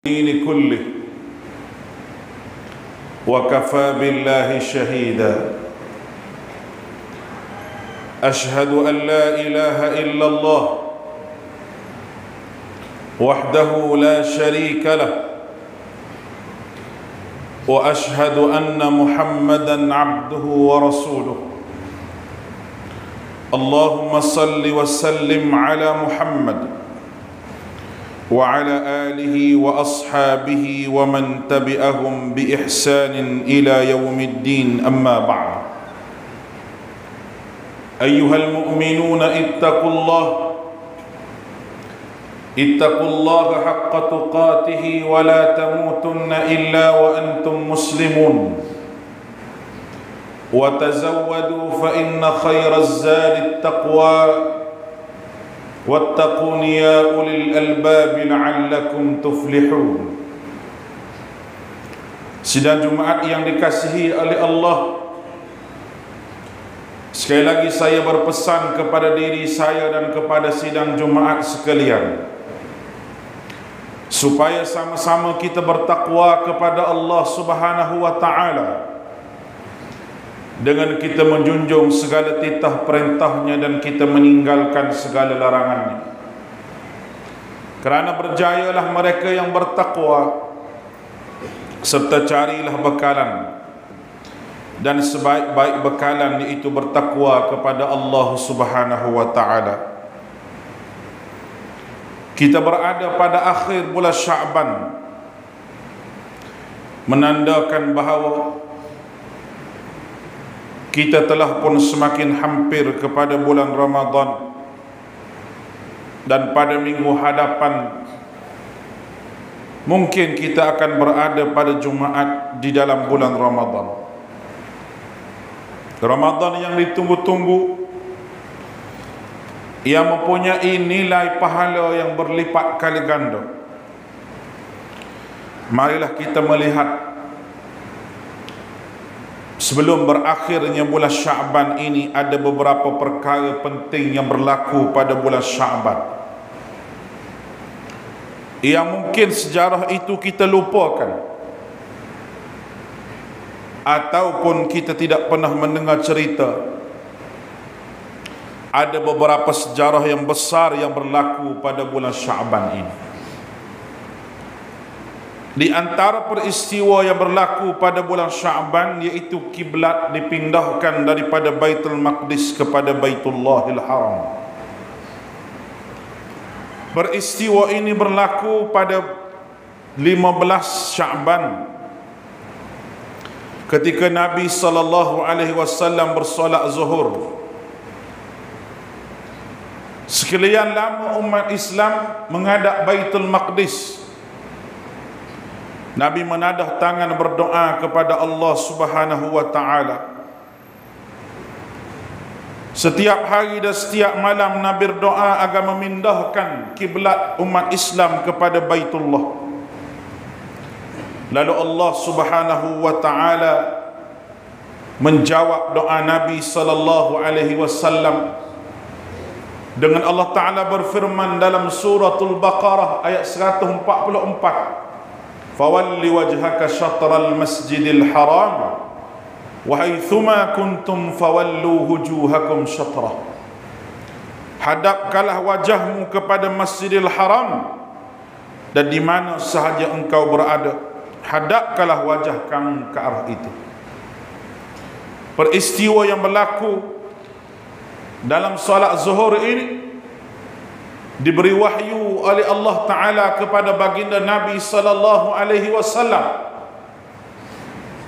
الدين كله وكفى بالله شهيدا أشهد أن لا إله إلا الله وحده لا شريك له وأشهد أن محمدا عبده ورسوله اللهم صل وسلم على محمد وعلى آله وأصحابه ومن تبعهم بإحسان إلى يوم الدين أما بعد أيها المؤمنون اتقوا الله حق تقاته ولا تموتن إلا وأنتم مسلمون وتزودوا فإن خير الزاد التقوى واتقون يا أولي الألباب لعلكم تفلحون. Sidang Jumaat yang dikasihi oleh Allah, sekali lagi saya berpesan kepada diri saya dan kepada sidang Jumaat sekalian, supaya sama-sama kita bertakwa kepada Allah Subhanahu wa Ta'ala dengan kita menjunjung segala titah perintahnya dan kita meninggalkan segala larangannya. Kerana berjayalah mereka yang bertakwa, serta carilah bekalan, dan sebaik-baik bekalan iaitu bertakwa kepada Allah Subhanahu wa Ta'ala. Kita berada pada akhir bulan Sya'ban, menandakan bahawa kita telah pun semakin hampir kepada bulan Ramadan, dan pada minggu hadapan mungkin kita akan berada pada Jumaat di dalam bulan Ramadan. Ramadan yang ditunggu-tunggu, ia mempunyai nilai pahala yang berlipat kali ganda. Marilah kita melihat, sebelum berakhirnya bulan Sya'ban ini, ada beberapa perkara penting yang berlaku pada bulan Sya'ban yang mungkin sejarah itu kita lupakan, ataupun kita tidak pernah mendengar cerita. Ada beberapa sejarah yang besar yang berlaku pada bulan Sya'ban ini. Di antara peristiwa yang berlaku pada bulan Sya'ban, iaitu kiblat dipindahkan daripada Baitul Maqdis kepada Baitullahil Haram. Peristiwa ini berlaku pada 15 Sya'ban, ketika Nabi SAW bersolat zuhur. Sekalian lama umat Islam menghadap Baitul Maqdis, Nabi menadah tangan berdoa kepada Allah Subhanahu wa Ta'ala. Setiap hari dan setiap malam Nabi berdoa agar memindahkan kiblat umat Islam kepada Baitullah. Lalu Allah Subhanahu wa Ta'ala menjawab doa Nabi sallallahu alaihi wasallam dengan Allah Ta'ala berfirman dalam suratul Baqarah ayat 144, "Fawalli wajhaka syatral masjidil haram wa haitsuma kuntum fawallu wujuhakum syatrah." Hadapkanlah wajahmu kepada Masjidil Haram, dan di mana sahaja engkau berada, hadapkanlah wajah kamu ke arah itu. Peristiwa yang berlaku dalam solat zuhur ini diberi wahyu oleh Allah Ta'ala kepada baginda Nabi sallallahu alaihi wasallam.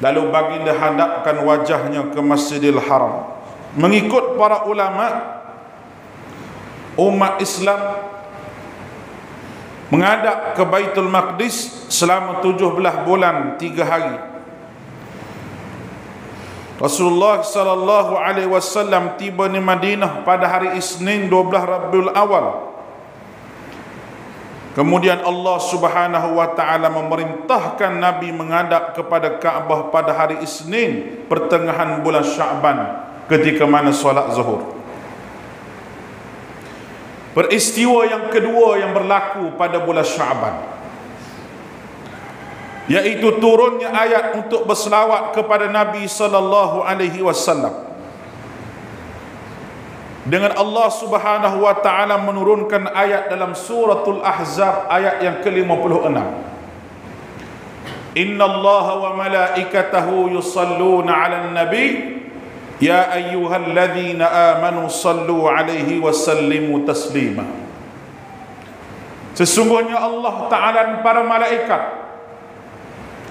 Lalu baginda hadapkan wajahnya ke Masjidil Haram. Mengikut para ulama, umat Islam menghadap ke Baitul Maqdis selama 17 bulan 3 hari. Rasulullah sallallahu alaihi wasallam tiba di Madinah pada hari Isnin 12 Rabiul Awal. Kemudian Allah Subhanahu wa Ta'ala memerintahkan Nabi menghadap kepada Kaabah pada hari Isnin pertengahan bulan Sya'ban, ketika mana solat zuhur. Peristiwa yang kedua yang berlaku pada bulan Sya'ban, yaitu turunnya ayat untuk berselawat kepada Nabi sallallahu alaihi wasallam. Dengan Allah Subhanahu wa taala menurunkan ayat dalam suratul Ahzab ayat yang ke-56. Innallaha wa malaikatahu yusalluna 'alan nabi ya ayyuhalladzina amanu sallu 'alaihi wa sallimu taslima. Sesungguhnya Allah taala dan para malaikat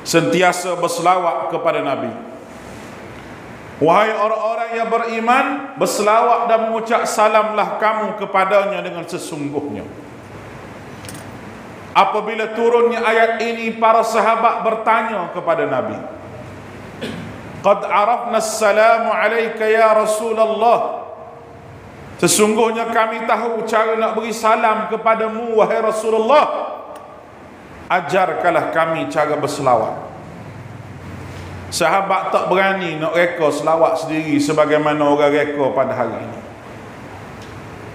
sentiasa berselawat kepada Nabi. Wahai orang-orang yang beriman, berselawat dan mengucap salamlah kamu kepadanya dengan sesungguhnya. Apabila turunnya ayat ini, para sahabat bertanya kepada Nabi, Qad arafna assalamu alayka ya Rasulullah. Sesungguhnya kami tahu cara nak beri salam kepadamu wahai Rasulullah. Ajarkanlah kami cara berselawat. Sahabat tak berani nak reka selawat sendiri sebagaimana orang reka pada hari ini.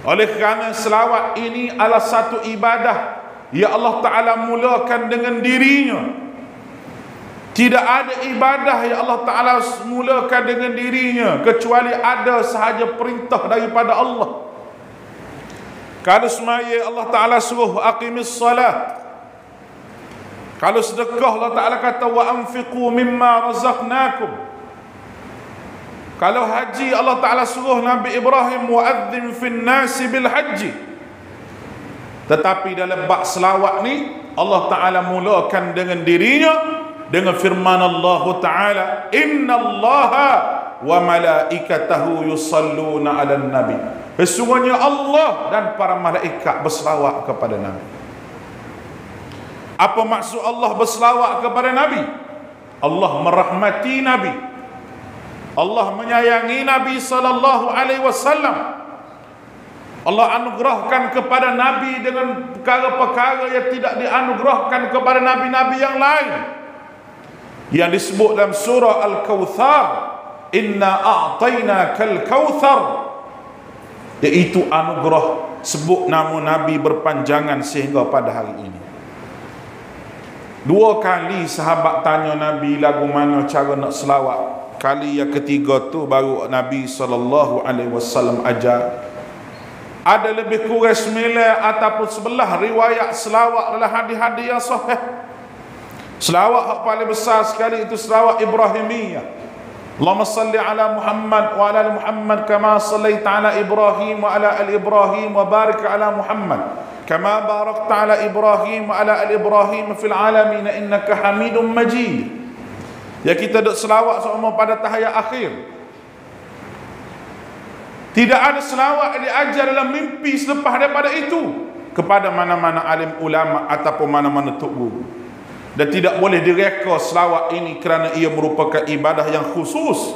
Oleh kerana selawat ini adalah satu ibadah yang Allah Ta'ala mulakan dengan dirinya. Tidak ada ibadah yang Allah Ta'ala mulakan dengan dirinya kecuali ada sahaja perintah daripada Allah. Kalau semaya Allah Ta'ala suruh aqimis salat. Kalau sedekah Allah Ta'ala kata wa anfiqu mimma razaqnakum. Kalau haji Allah Ta'ala suruh Nabi Ibrahim wa adzim fin nasi bil haji. Tetapi dalam bab selawat ni Allah Ta'ala mulakan dengan dirinya dengan firman Allah Ta'ala innallaha wa malaikatahu yusalluna 'alan nabi. Sesungguhnya Allah dan para malaikat berselawat kepada Nabi. Apa maksud Allah berselawat kepada Nabi? Allah merahmati Nabi. Allah menyayangi Nabi sallallahu alaihi wasallam. Allah anugerahkan kepada Nabi dengan perkara-perkara yang tidak dianugerahkan kepada nabi-nabi yang lain. Yang disebut dalam surah Al-Kautsar, inna a'tainakal kautsar, iaitu anugerah sebut nama Nabi berpanjangan sehingga pada hari ini. Dua kali sahabat tanya Nabi lagu mana cara nak selawat. Kali yang ketiga tu baru Nabi SAW ajar. Ada lebih kurang 9 ataupun 11 riwayat selawat dalam hadis-hadis yang sahih. Selawat yang paling besar sekali itu selawat Ibrahimiyah. Allahumma salli ala Muhammad wa ala ali Muhammad kama sallaita ala Ibrahim wa ala ali Ibrahim wa barik ala Muhammad kama barakta ala Ibrahim wa ala ali Ibrahim fil alamin innaka Hamidum Majid. Ya, kita duk selawat semua pada tahiyat akhir. Tidak ada selawat yang diajar dalam mimpi selepas daripada itu kepada mana-mana alim ulama ataupun mana-mana tok guru. Dan tidak boleh direka selawat ini kerana ia merupakan ibadah yang khusus.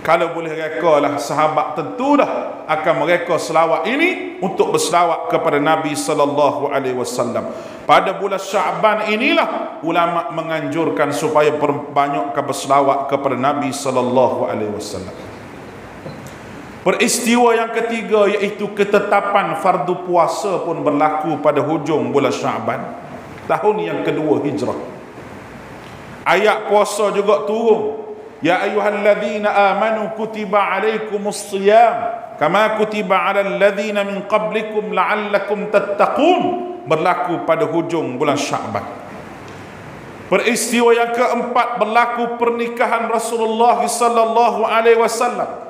Kalau boleh reka lah, sahabat tentulah akan mereka selawat ini untuk berselawat kepada Nabi sallallahu alaihi wasallam. Pada bulan Sya'ban inilah ulama menganjurkan supaya perbanyakkan berselawat kepada Nabi sallallahu alaihi wasallam. Peristiwa yang ketiga iaitu ketetapan fardu puasa pun berlaku pada hujung bulan Sya'ban tahun yang kedua hijrah. Ayat puasa juga turun. Ya ayyuhalladzina amanu kutiba alaikumus shiyam kama kutiba alal ladzina min qablikum la'allakum tattaqun, berlaku pada hujung bulan Sya'ban. Peristiwa yang keempat berlaku pernikahan Rasulullah sallallahu alaihi wasallam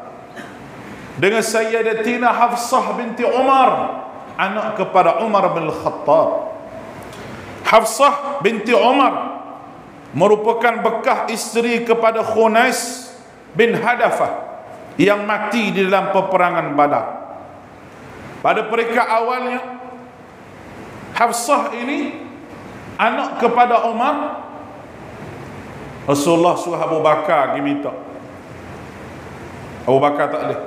dengan Sayyidatina Hafsah binti Umar, anak kepada Umar bin Khattab. Hafsah binti Umar merupakan bekas isteri kepada Khunais bin Hadafah yang mati di dalam peperangan Badar. Pada peringkat awalnya, Hafsah ini anak kepada Umar. Rasulullah suruh Abu Bakar pergi minta. Abu Bakar tak boleh.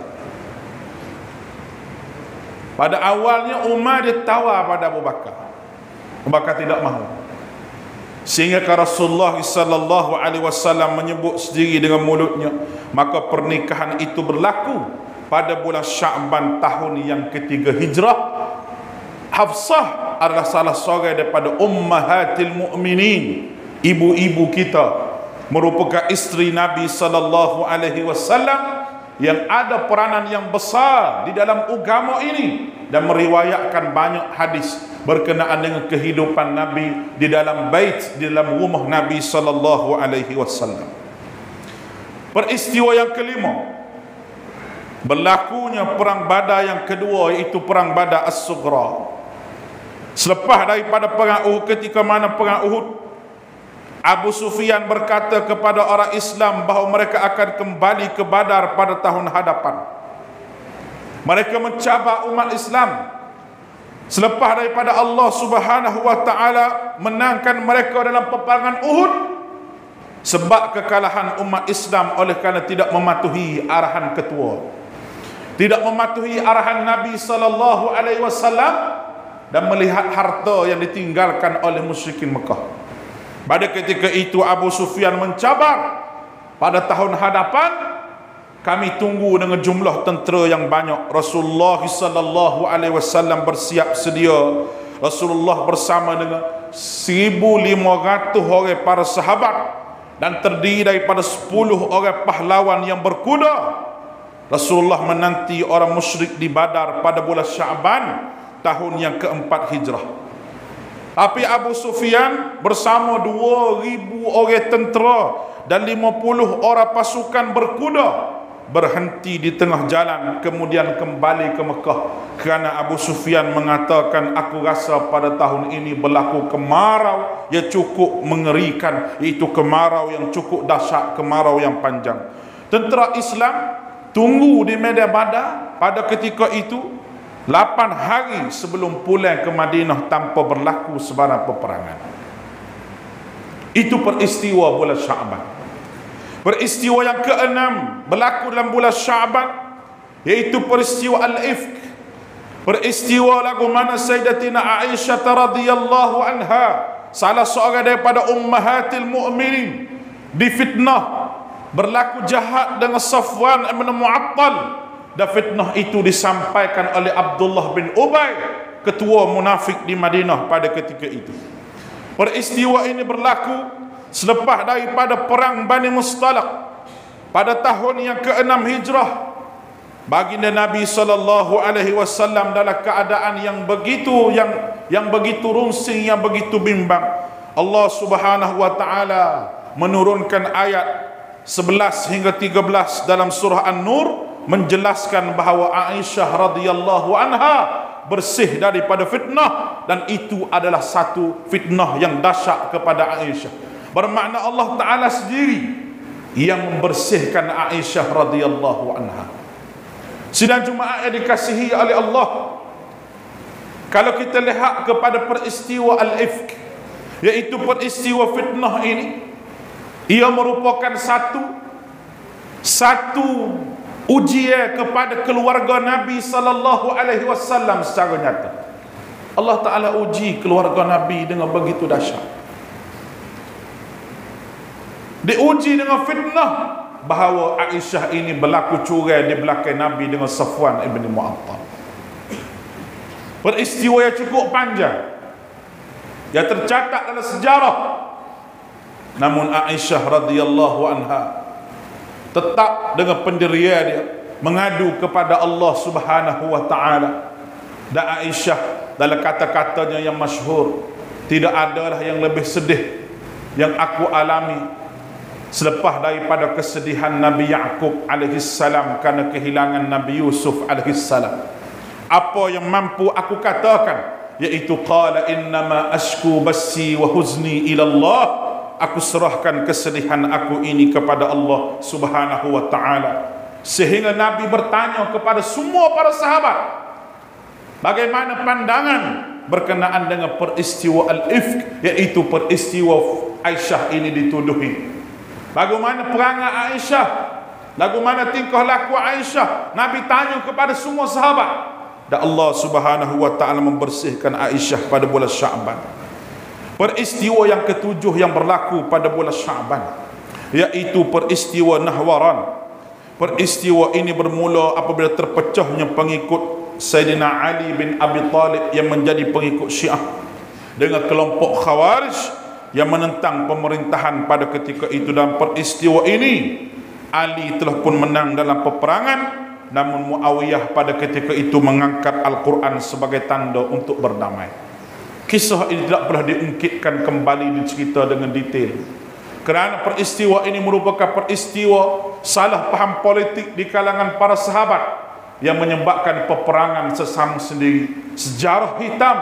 Pada awalnya Umar dia tawar pada Abu Bakar. Abu Bakar tidak mahu. Sehingga Rasulullah sallallahu alaihi wasallam menyebut sendiri dengan mulutnya, maka pernikahan itu berlaku pada bulan Sya'ban tahun yang ketiga hijrah. Hafsah adalah salah seorang daripada ummahatil mu'minin, ibu-ibu kita merupakan isteri Nabi sallallahu alaihi wasallam yang ada peranan yang besar di dalam agama ini dan meriwayatkan banyak hadis berkenaan dengan kehidupan Nabi di dalam bait, di dalam rumah Nabi sallallahu alaihi wasallam. Peristiwa yang kelima, berlakunya perang Badar yang kedua, iaitu perang Badar As-Sughra. Selepas daripada perang Uhud, ketika mana perang Uhud, Abu Sufyan berkata kepada orang Islam bahawa mereka akan kembali ke Badar pada tahun hadapan. Mereka mencabar umat Islam selepas daripada Allah Subhanahu wa taala menangkan mereka dalam peperangan Uhud, sebab kekalahan umat Islam oleh kerana tidak mematuhi arahan ketua, tidak mematuhi arahan Nabi sallallahu alaihi wasallam, dan melihat harta yang ditinggalkan oleh musyrikin Mekah. Pada ketika itu Abu Sufyan mencabar, pada tahun hadapan kami tunggu dengan jumlah tentera yang banyak. Rasulullah sallallahu alaihi wasallam bersiap sedia. Rasulullah bersama dengan 1,500 orang para sahabat dan terdiri daripada 10 orang pahlawan yang berkuda. Rasulullah menanti orang musyrik di Badar pada bulan Syaban tahun yang keempat Hijrah. Tapi Abu Sufyan bersama 2,000 orang tentera dan 50 orang pasukan berkuda berhenti di tengah jalan, kemudian kembali ke Mekah, kerana Abu Sufyan mengatakan, aku rasa pada tahun ini berlaku kemarau yang cukup mengerikan, iaitu kemarau yang cukup dahsyat, kemarau yang panjang. Tentera Islam tunggu di medan Badar pada ketika itu 8 hari sebelum pulang ke Madinah tanpa berlaku sebarang peperangan. Itu peristiwa bulan Syaban. Peristiwa yang keenam berlaku dalam bulan Syaban, iaitu peristiwa Al-Ifk. Peristiwa lagu mana Sayyidatina Aisyah radhiyallahu anha, salah seorang daripada ummahatil mu'minin, difitnah, berlaku jahat dengan Safwan ibn Mu'attal. Dan fitnah itu disampaikan oleh Abdullah bin Ubay, ketua munafik di Madinah pada ketika itu. Peristiwa ini berlaku selepas daripada perang Bani Mustalaq pada tahun yang ke-6 Hijrah. Baginda Nabi sallallahu alaihi wasallam dalam keadaan yang begitu rungsing, yang begitu bimbang. Allah Subhanahu wa taala menurunkan ayat 11 hingga 13 dalam surah An-Nur, menjelaskan bahawa Aisyah radhiyallahu anha bersih daripada fitnah, dan itu adalah satu fitnah yang dahsyat kepada Aisyah. Bermakna Allah Ta'ala sendiri yang membersihkan Aisyah radhiyallahu anha. Sidang Jumaat yang dikasihi oleh Allah, kalau kita lihat kepada peristiwa Al-Ifk, iaitu peristiwa fitnah ini, ia merupakan satu ujian kepada keluarga Nabi sallallahu alaihi wasallam secara nyata. Allah Ta'ala uji keluarga Nabi dengan begitu dahsyat. Diuji dengan fitnah bahawa Aisyah ini berlaku curang di belakang Nabi dengan Safwan ibn Mu'attal. Peristiwa yang cukup panjang, yang tercatat dalam sejarah. Namun Aisyah radhiyallahu anha tetap dengan pendirian dia mengadu kepada Allah Subhanahu wa taala. Dan Aisyah dalam kata-katanya yang masyhur, tidak adalah yang lebih sedih yang aku alami selepas daripada kesedihan Nabi Ya'qub alaihi salam kerana kehilangan Nabi Yusuf alaihi salam. Apa yang mampu aku katakan, iaitu qala innama ashku bassi wa huzni ila Allah, aku serahkan kesedihan aku ini kepada Allah Subhanahu wa taala. Sehingga Nabi bertanya kepada semua para sahabat, bagaimana pandangan berkenaan dengan peristiwa Al-Ifk, iaitu peristiwa Aisyah ini dituduhi. Bagaimana perangai Aisyah, bagaimana tingkah laku Aisyah, Nabi tanya kepada semua sahabat. Dan Allah Subhanahu wa taala membersihkan Aisyah pada bulan Syaban. Peristiwa yang ketujuh yang berlaku pada bulan Syaban, iaitu peristiwa Nahwaran. Peristiwa ini bermula apabila terpecahnya pengikut Sayyidina Ali bin Abi Talib yang menjadi pengikut Syiah dengan kelompok Khawarij yang menentang pemerintahan pada ketika itu. Dan peristiwa ini Ali telah pun menang dalam peperangan, namun Muawiyah pada ketika itu mengangkat Al-Quran sebagai tanda untuk berdamai. Kisah ini tidak pernah diungkitkan kembali, dicerita dengan detail, kerana peristiwa ini merupakan peristiwa salah faham politik di kalangan para sahabat yang menyebabkan peperangan sesama sendiri. Sejarah hitam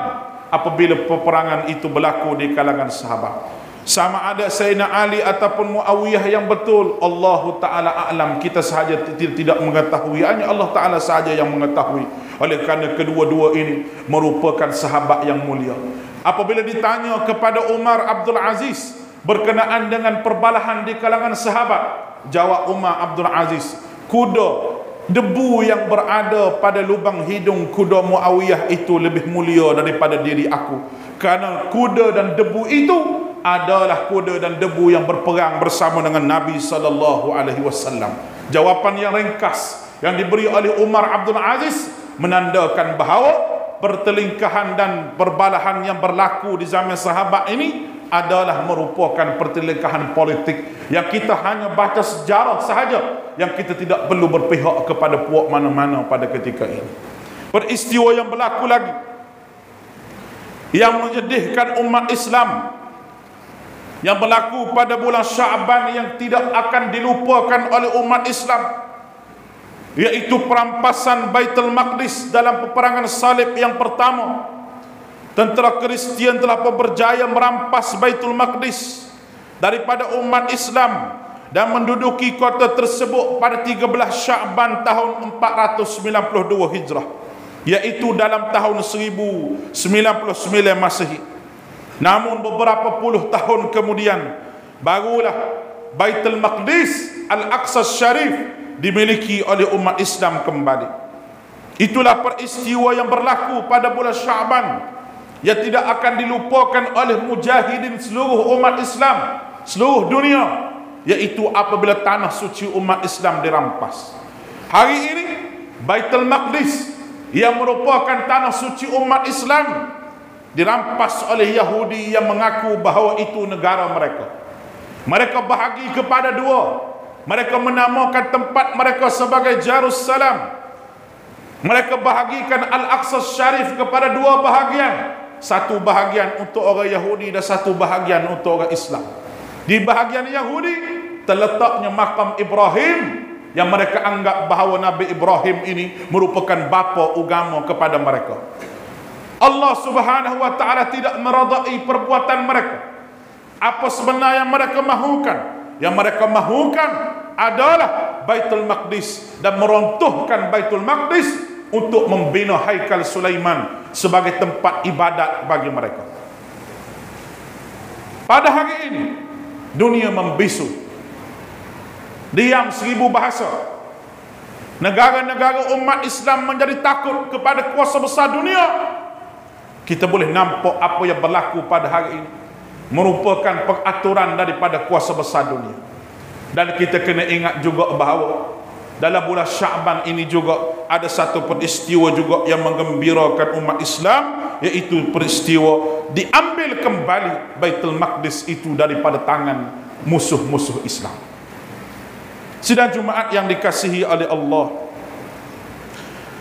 apabila peperangan itu berlaku di kalangan sahabat. Sama ada Sayyidina Ali ataupun Muawiyah yang betul, Allah Ta'ala a'lam, kita sahaja tidak mengetahui, hanya Allah Ta'ala sahaja yang mengetahui. Oleh kerana kedua-dua ini merupakan sahabat yang mulia. Apabila ditanya kepada Umar Abdul Aziz berkenaan dengan perbalahan di kalangan sahabat, jawab Umar Abdul Aziz, kuda, debu yang berada pada lubang hidung kuda Muawiyah itu lebih mulia daripada diri aku, kerana kuda dan debu itu adalah kuda dan debu yang berperang bersama dengan Nabi SAW. Jawapan yang ringkas yang diberi oleh Umar Abdul Aziz menandakan bahawa pertelingkahan dan perbalahan yang berlaku di zaman sahabat ini adalah merupakan pertelingkahan politik yang kita hanya baca sejarah sahaja, yang kita tidak perlu berpihak kepada puak mana-mana pada ketika ini. Peristiwa yang berlaku lagi yang menyedihkan umat Islam yang berlaku pada bulan Sya'ban yang tidak akan dilupakan oleh umat Islam, iaitu perampasan Baitul Maqdis dalam peperangan salib yang pertama. Tentera Kristian telah berjaya merampas Baitul Maqdis daripada umat Islam dan menduduki kota tersebut pada 13 Sya'ban tahun 492 Hijrah, iaitu dalam tahun 1099 Masehi. Namun beberapa puluh tahun kemudian barulah Baitul Maqdis Al-Aqsa Syarif dimiliki oleh umat Islam kembali. Itulah peristiwa yang berlaku pada bulan Sya'ban yang tidak akan dilupakan oleh mujahidin seluruh umat Islam seluruh dunia, iaitu apabila tanah suci umat Islam dirampas. Hari ini Baitul Maqdis yang merupakan tanah suci umat Islam dirampas oleh Yahudi yang mengaku bahawa itu negara mereka. Mereka bahagi kepada dua. Mereka menamakan tempat mereka sebagai Jerusalem. Mereka bahagikan Al-Aqsa Syarif kepada dua bahagian. Satu bahagian untuk orang Yahudi dan satu bahagian untuk orang Islam. Di bahagian Yahudi terletaknya makam Ibrahim yang mereka anggap bahawa Nabi Ibrahim ini merupakan bapa agama kepada mereka. Allah Subhanahu wa ta'ala tidak meradai perbuatan mereka. Apa sebenarnya yang mereka mahukan? Yang mereka mahukan adalah Baitul Maqdis dan meruntuhkan Baitul Maqdis untuk membina Haikal Sulaiman sebagai tempat ibadat bagi mereka. Pada hari ini dunia membisu, diam 1000 bahasa. Negara-negara umat Islam menjadi takut kepada kuasa besar dunia. Kita boleh nampak apa yang berlaku pada hari ini merupakan peraturan daripada kuasa besar dunia. Dan kita kena ingat juga bahawa dalam bulan Sya'ban ini juga ada satu peristiwa juga yang menggembirakan umat Islam, iaitu peristiwa diambil kembali Baitul Maqdis itu daripada tangan musuh-musuh Islam. Sidang Jumaat yang dikasihi oleh Allah,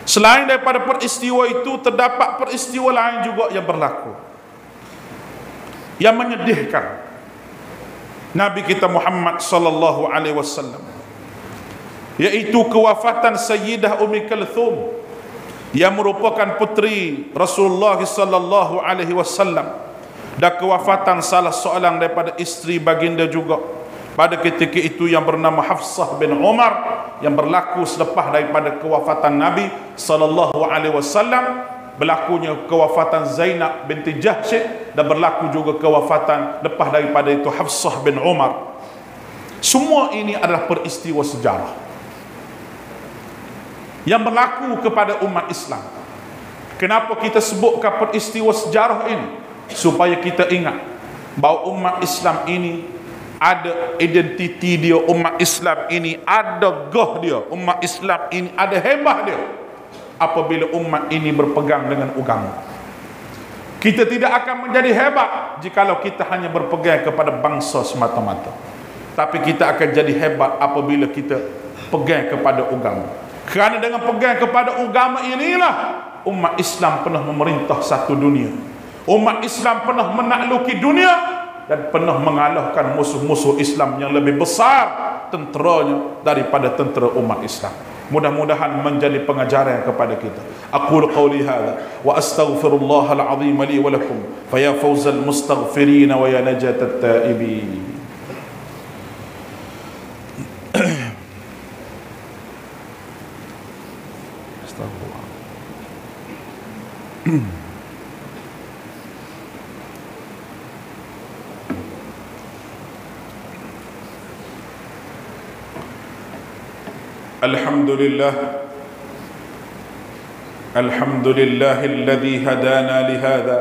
selain daripada peristiwa itu terdapat peristiwa lain juga yang berlaku yang menyedihkan Nabi kita Muhammad sallallahu alaihi wasallam, yaitu kewafatan Sayyidah Ummi Kalthum yang merupakan puteri Rasulullah sallallahu alaihi wasallam, dan kewafatan salah seorang daripada isteri baginda juga pada ketika itu yang bernama Hafsah bin Umar, yang berlaku selepas daripada kewafatan Nabi sallallahu alaihi wasallam. Berlakunya kewafatan Zainab binti Jahsh dan berlaku juga kewafatan lepas daripada itu Hafsah bin Umar. Semua ini adalah peristiwa sejarah yang berlaku kepada umat Islam. Kenapa kita sebutkan peristiwa sejarah ini? Supaya kita ingat bahawa umat Islam ini ada identiti dia, umat Islam ini ada gah dia, umat Islam ini ada hebah dia apabila umat ini berpegang dengan agama. Kita tidak akan menjadi hebat jikalau kita hanya berpegang kepada bangsa semata-mata. Tapi kita akan jadi hebat apabila kita pegang kepada agama. Kerana dengan pegang kepada agama inilah umat Islam pernah memerintah satu dunia. Umat Islam pernah menakluki dunia dan pernah mengalahkan musuh-musuh Islam yang lebih besar tenteranya daripada tentera umat Islam. Mudah-mudahan menjadi pengajaran kepada kita. Aqulu qawli hadha wa astaghfirullahal azim li wa lakum fa ya fawzal mustaghfirin wa ya najatat taibin. Astagfirullah. الحمد لله الذي هدانا لهذا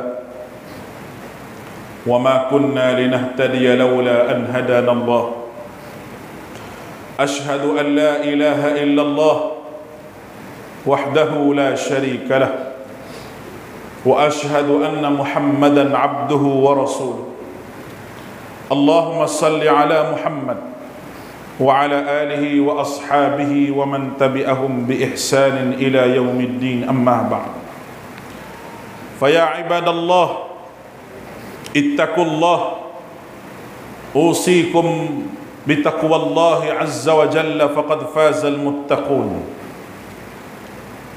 وما كنا لنهتدي لولا أن هدانا الله أشهد أن لا إله إلا الله وحده لا شريك له وأشهد أن محمدا عبده ورسوله اللهم صل على محمد وعلى آله وأصحابه ومن تبعهم بإحسان إلى يوم الدين أما بعد فيا عباد الله اتقوا الله أوصيكم بتقوى الله عز وجل فقد فاز المتقون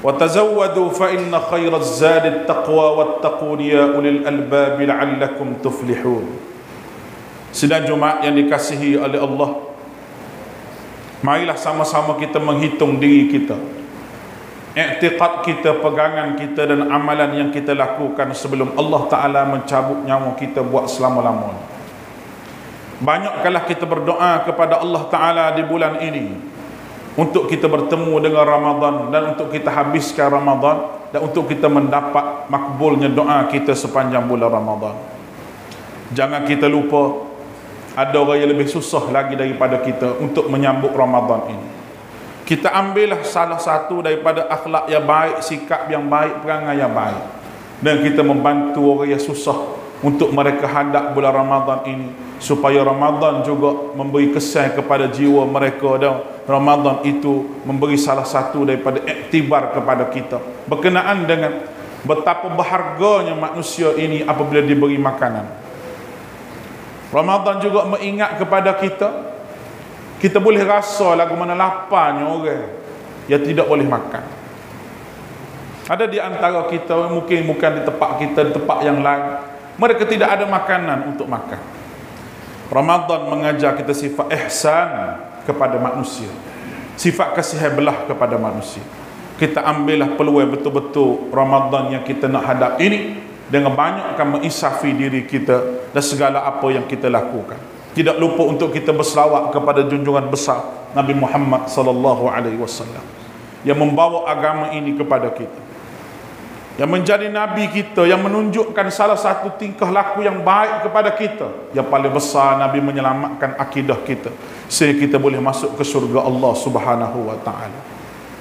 وتزودوا فإن خير الزاد التقوى واتقون يا أولي الألباب لعلكم تفلحون. Sidang Jumaat yang dikasihi oleh Allah, marilah sama-sama kita menghitung diri kita, i'tiqad kita, pegangan kita dan amalan yang kita lakukan sebelum Allah Ta'ala mencabut nyawa kita buat selama-lamanya. Banyakkanlah kita berdoa kepada Allah Ta'ala di bulan ini untuk kita bertemu dengan Ramadan dan untuk kita habiskan Ramadan dan untuk kita mendapat makbulnya doa kita sepanjang bulan Ramadan. Jangan kita lupa ada orang yang lebih susah lagi daripada kita untuk menyambut Ramadan ini. Kita ambillah salah satu daripada akhlak yang baik, sikap yang baik, perangai yang baik, dan kita membantu orang yang susah untuk mereka hadap bulan Ramadan ini, supaya Ramadan juga memberi kesan kepada jiwa mereka dan Ramadan itu memberi salah satu daripada iktibar kepada kita berkenaan dengan betapa berharganya manusia ini apabila diberi makanan. Ramadan juga mengingat kepada kita, kita boleh rasa lagu mana laparnya orang yang tidak boleh makan. Ada di antara kita, mungkin bukan di tempat kita, di tempat yang lain, mereka tidak ada makanan untuk makan. Ramadan mengajar kita sifat ihsan kepada manusia, sifat kasih belah kepada manusia. Kita ambillah peluang betul-betul Ramadan yang kita nak hadap ini dengan banyakkan mengisafi diri kita dan segala apa yang kita lakukan. Tidak lupa untuk kita berselawat kepada junjungan besar Nabi Muhammad sallallahu alaihi wasallam yang membawa agama ini kepada kita, yang menjadi nabi kita, yang menunjukkan salah satu tingkah laku yang baik kepada kita. Yang paling besar, Nabi menyelamatkan akidah kita sehingga kita boleh masuk ke syurga Allah Subhanahu wa taala.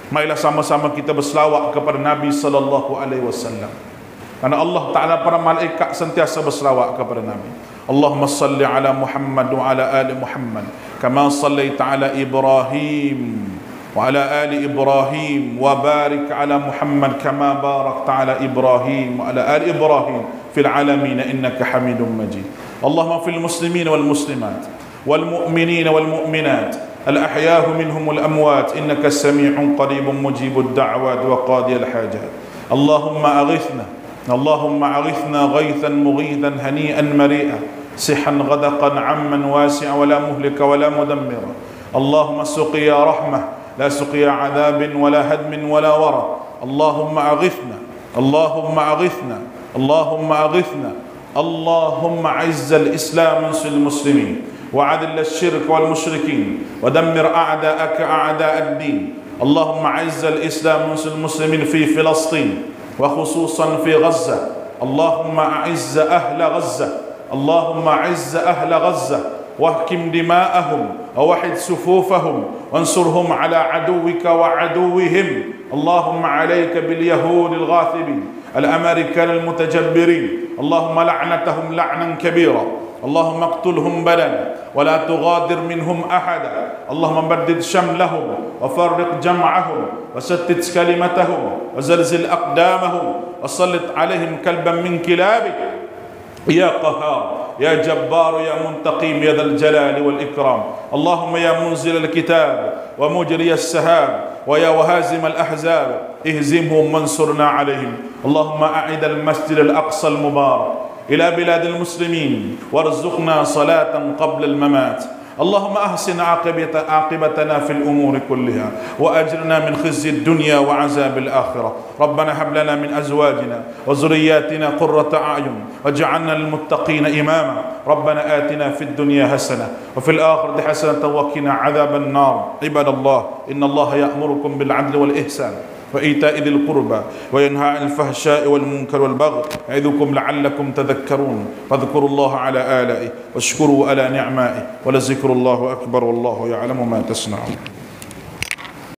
Marilah sama-sama kita berselawat kepada Nabi sallallahu alaihi wasallam. Karena Allah Ta'ala, para malaikat sentiasa berselawat kepada Nabi. Allahumma salli ala Muhammad wa ala ali Muhammad kama sallaita ala Ibrahim wa ala ali Ibrahim wa barik ala Muhammad kama barakta ala Ibrahim wa ala ali Ibrahim fil alamin innaka Hamidum Majid. Allahumma fil muslimin wal muslimat wal mu'minin wal mu'minat al-ahyah minhum wal amwat innaka sami'un qaribun mujibud da'wat wa qadiyal hajat. Allahumma aghithna اللهم أغثنا غيثا مغيثا هنيئا مريئا سحا غدقا عما واسعا ولا مهلك ولا مدمرا. اللهم سقيا رحمة لا سقيا عذاب ولا هدم ولا ورى. اللهم أغثنا اللهم أغثنا اللهم أغثنا. اللهم عز الإسلام وانصر المسلمين وعذل الشرك والمشركين ودمر أعداءك أعداء الدين. اللهم عز الإسلام وانصر المسلمين في فلسطين وخصوصا في غزة. اللهم أعز أهل غزة اللهم أعز أهل غزة واحكم دماءهم ووحد صفوفهم وانصرهم على عدوك وعدوهم. اللهم عليك باليهود الغاثبين الأمريكان المتجبرين اللهم لعنتهم لعنا كبيرا، اللهم اقتلهم بدنا ولا تغادر منهم أحدا، اللهم بدد شملهم وفرق جمعهم وستت كلمتهم وزلزل أقدامهم وسلط عليهم كلبا من كلابك يا قهار يا جبار يا منتقم يا ذا الجلال والإكرام. اللهم يا منزل الكتاب ومجري السحاب ويا وهازم الأحزاب اهزمهم وانصرنا عليهم. اللهم أعد المسجد الأقصى المبارك إلى بلاد المسلمين وارزقنا صلاة قبل الممات. اللهم أحسن عاقبتنا في الأمور كلها وأجرنا من خزي الدنيا وعذاب الآخرة. ربنا هب لنا من أزواجنا وذرياتنا قرة أعين واجعلنا للمتقين إماما. ربنا آتنا في الدنيا حسنة وفي الآخرة حسنة وقنا عذاب النار. عباد الله، إن الله يأمركم بالعدل والإحسان وإيتاء ذي القربى وينهى عن الفحشاء والمنكر والبغي يعظكم لعلكم تذكرون. فاذكروا الله على آلائه واشكروا على نعمائه ولذكر الله أكبر والله يعلم ما تصنعون.